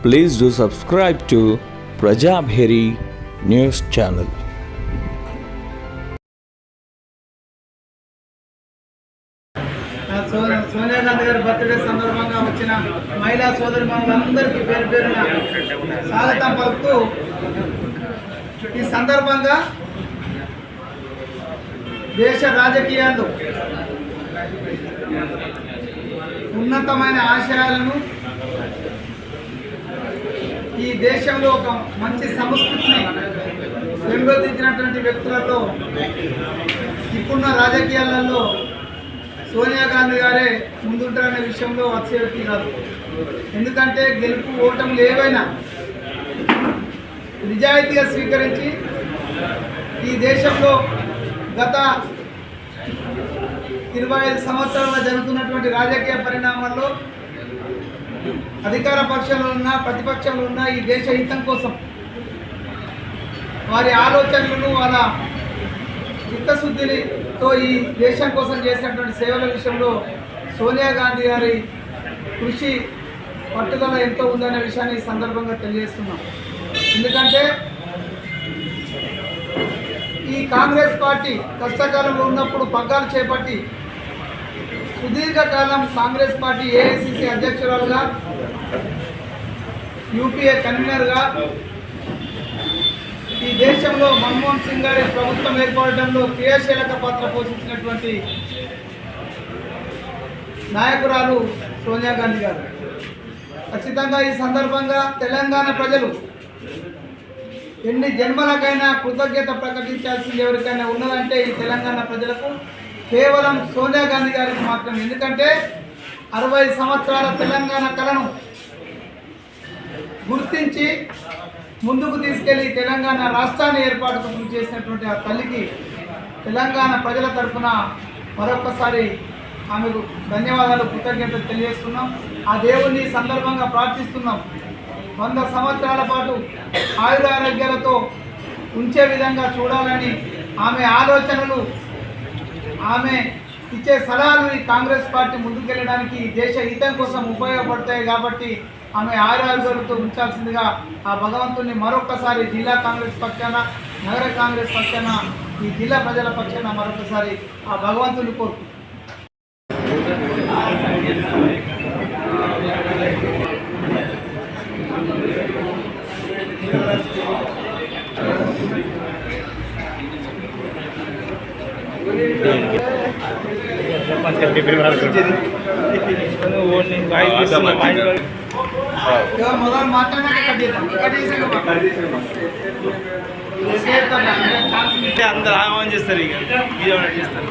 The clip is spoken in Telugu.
Please do subscribe to Prajabheri News Channel. Sonia Gandhi గారి బర్త్డే సందర్భంగా వచ్చిన మహిళా సోదరి మనందరికీ పేరు పేరున స్వాగతం పలుకుతూ ఈ సందర్భంగా దేశ రాజకీయాల్లో ఉన్నతమైన ఆశయాలను ఈ దేశంలో ఒక మంచి సంస్కృతిని పెంపొందించినటువంటి వ్యక్తులలో ఇప్పుడున్న రాజకీయాలలో సోనియా గాంధీ గారే ముందుంటారనే విషయంలో అతిశయోక్తి కాదు. ఎందుకంటే గెలుపు ఓటములు ఏవైనా నిజాయితీగా స్వీకరించి ఈ దేశంలో గత 25 సంవత్సరాలుగా జరుగుతున్నటువంటి రాజకీయ పరిణామాల్లో అధికార పక్షంలో ఉన్న ప్రతిపక్షంలో ఉన్న ఈ దేశ హితం కోసం వారి ఆలోచనలను వాళ్ళ చిత్తశుద్ధితో ఈ దేశం కోసం చేసినటువంటి సేవల విషయంలో సోనియా గాంధీ గారి కృషి పట్టుదల ఎంతో ఉందనే విషయాన్ని ఈ సందర్భంగా తెలియజేస్తున్నాం. ఎందుకంటే ఈ కాంగ్రెస్ పార్టీ కష్టకాలంలో ఉన్నప్పుడు పగ్గాలు చేపట్టి సుదీర్ఘకాలం కాంగ్రెస్ పార్టీ ఏఐసిసి అధ్యక్షురాలుగా, యూపీఏ కన్వీనర్గా ఈ దేశంలో మన్మోహన్ సింగ్ గారి ప్రభుత్వం ఏర్పడడంలో క్రియాశీలక పాత్ర పోషించినటువంటి నాయకురాలు సోనియా గాంధీ గారు. ఖచ్చితంగా ఈ సందర్భంగా తెలంగాణ ప్రజలు ఎన్ని జన్మలకైనా కృతజ్ఞత ప్రకటించాల్సింది ఎవరికైనా ఉన్నదంటే ఈ తెలంగాణ ప్రజలకు కేవలం సోనియా గాంధీ గారికి మాత్రమే. ఎందుకంటే 60 సంవత్సరాల తెలంగాణ కళను గుర్తించి ముందుకు తీసుకెళ్లి తెలంగాణ రాష్ట్రాన్ని ఏర్పాటు కృషి చేసినటువంటి ఆ తల్లికి తెలంగాణ ప్రజల తరఫున మరొకసారి ఆమెకు ధన్యవాదాలు, కృతజ్ఞతలు తెలియజేస్తున్నాం. ఆ దేవుణ్ణి సందర్భంగా ప్రార్థిస్తున్నాం. 100 సంవత్సరాల పాటు ఆయురారోగ్యాలతో ఉంచే విధంగా చూడాలని ఆమె ఆలోచనలు, ఆమె ఇచ్చే సలహాలు ఈ కాంగ్రెస్ పార్టీ ముందుకెళ్ళడానికి దేశ హితం కోసం ఉపయోగపడతాయి. కాబట్టి ఆమె ఆయురారోగ్యాలతో ఉంచాల్సిందిగా ఆ భగవంతుని మరొకసారి జిల్లా కాంగ్రెస్ పక్షాన, నగర కాంగ్రెస్ పక్షాన, ఈ జిల్లా ప్రజల పక్షాన మరొకసారి ఆ భగవంతుని కోరుకుంటున్నాం. మొదలు మాట్లాడినాక అందరూ ఆగమని చేస్తారు, ఇక చేస్తారు.